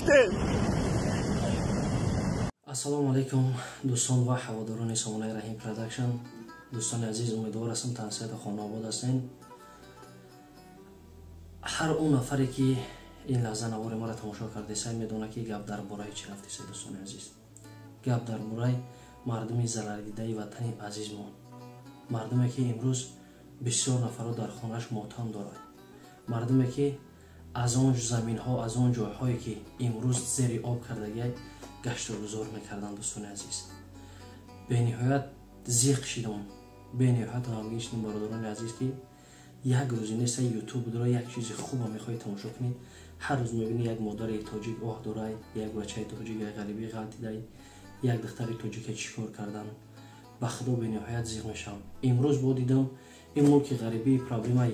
گرفتیم. السلام علیکم دوستان و هواداران سامانه رحیم پروداکشن. دوستان عزیز، امیدوار هستم تندرست خانه آباد هستین. هر اون نفری که این لحظه نوار ما را تماشا کرده است میدونه که گپ در باره چی رفته است. دوستان عزیز، گپ در باره مردم ضرر دیده وطن عزیزمون، مردمی که امروز بسیار نفرات در خانه‌اش ماتم دارند، مردمی که از اون زمین ها، از اون جاهایی که امروز زیر آب کردگی گشت و گذار میکردن. دوستان عزیز، به نهایت زیق شدم، به نهایت غمگین شدم. برادران عزیز که یک روز نیست یوتیوب داره یک چیز خوب میخوای تماشا کنید، هر روز میبینی یک مادر تاجیک آه داره، یک بچه تاجیک غریبی غلطی داره، یک دختر تاجیک چیکار کردن. به خدا به نهایت زیق میشم. امروز با دیدم این ملک غریبی پرابلمای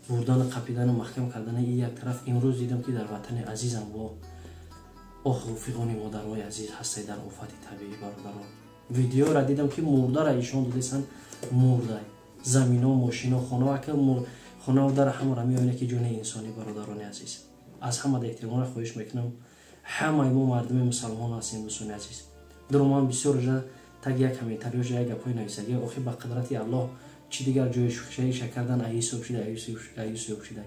بردن قپیدن و محکم کردن این یک طرف، امروز دیدم که در وطن عزیزم با آه رفیقان مادرای عزیز هستی در آفت طبیعی. برادران ویدیو را دیدم که مرده را ایشان دادیسن، مرده زمین ها، ماشین ها، خانه ها که خانه ها در همه را میبینه که جون انسانی. برادران عزیز، از همه احترام را خواهش میکنم، همه ما مردم مسلمان هستیم. دوستان عزیز، در من بسیار جا تگ یک کامنتاری یا یک گپای نویسگی آخه به قدرت الله چی دیگر جای شیشه کردن ایسوب شده، ایسوب شده.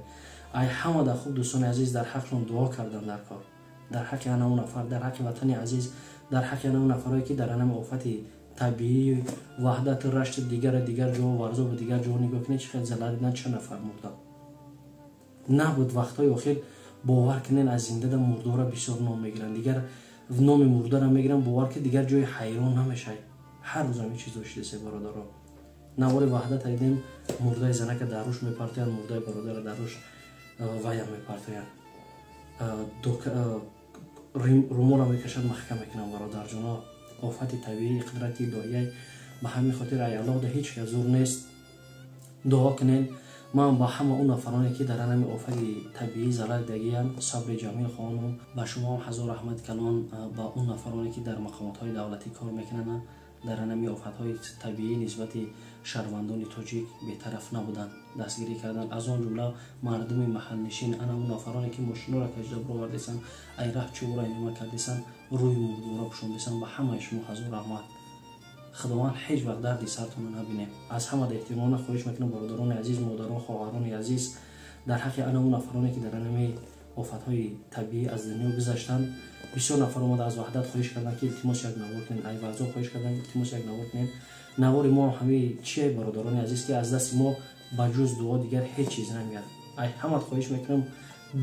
ای همه در خوب دوستان عزیز در حقشون دعا کردن در کار، در حق اون نفر، در حق وطن عزیز، در حق اون نفرایی که در انم آفت طبیعی وحدت رشت دیگر جو ورزو به دیگر جو نگاه کنید چه زلال دیدن، چه نفر مردن. نبود وقتای اخیر باور کنین از زنده در مرده را بسیار نام میگیرن، دیگر نام مرده را میگیرن، باور که دیگر جای حیران نمیشه. هر روز هم چیز شده سه برادرها. نوار وحدت دیدیم مرده زنک دروش میپرتن، مرده برادر دروش وایم میپرتن، رومو را میکشد محکم میکنم. برادر جونا، آفت طبیعی قدرت الهی به همین خاطر ای الله ده هیچ که زور نیست. دعا کنین. من با همه اون نفرانی که در انم آفت طبیعی ضرر دیدن صبر جمیل خواهم. به شما هزار رحمت کلان. با اون نفرانی که در مقامات های دولتی کار میکنن در انمی آفت های طبیعی نسبت شهروندان تاجیک بی‌طرف نبودن دستگیری کردن، از آن جمله مردم محل نشین، اون نفرانی که ماشینا را کجدا بردیسن، ای راه چوب را اینما کردیسن، روی مرده را پوشوندیسن. به همه شما هزار رحمت. خداوند هیچ وقت دردی سرتون نبینه. از همه احترام خواهش میکنم برادران عزیز، مادران، خواهران عزیز، در حق اون نفرانی که در انمی آفت های طبیعی از دنیا گذشتن، بسیار نفر اومد از وحدت خواهش کردن که التماس یک نوار کنین، ای ورزا خواهش کردن التماس یک نوار کنین. نوار ما همه چیه برادران عزیز که از دست ما بجز دعا دیگر هیچ چیز نمیاد. ای همه خواهش میکنم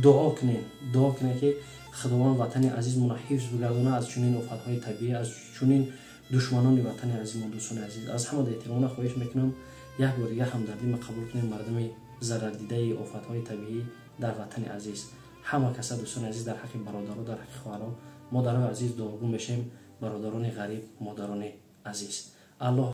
دعا کنین که خداوند وطن عزیزمون حفظ بگردونه از چنین آفت های طبیعی، از چنین دشمنان وطن عزیزمون. دوستان عزیز، از همه احترام خواهش میکنم یک بار دیگه همدردی ما قبول کنین مردم ضرر دیده آفت های طبیعی در وطن عزیز. همه کسا دوستان عزیز در حق برادران، در حق خواهران، مادران عزیز دعاگو میشیم. برادران غریب، مادران عزیز، الله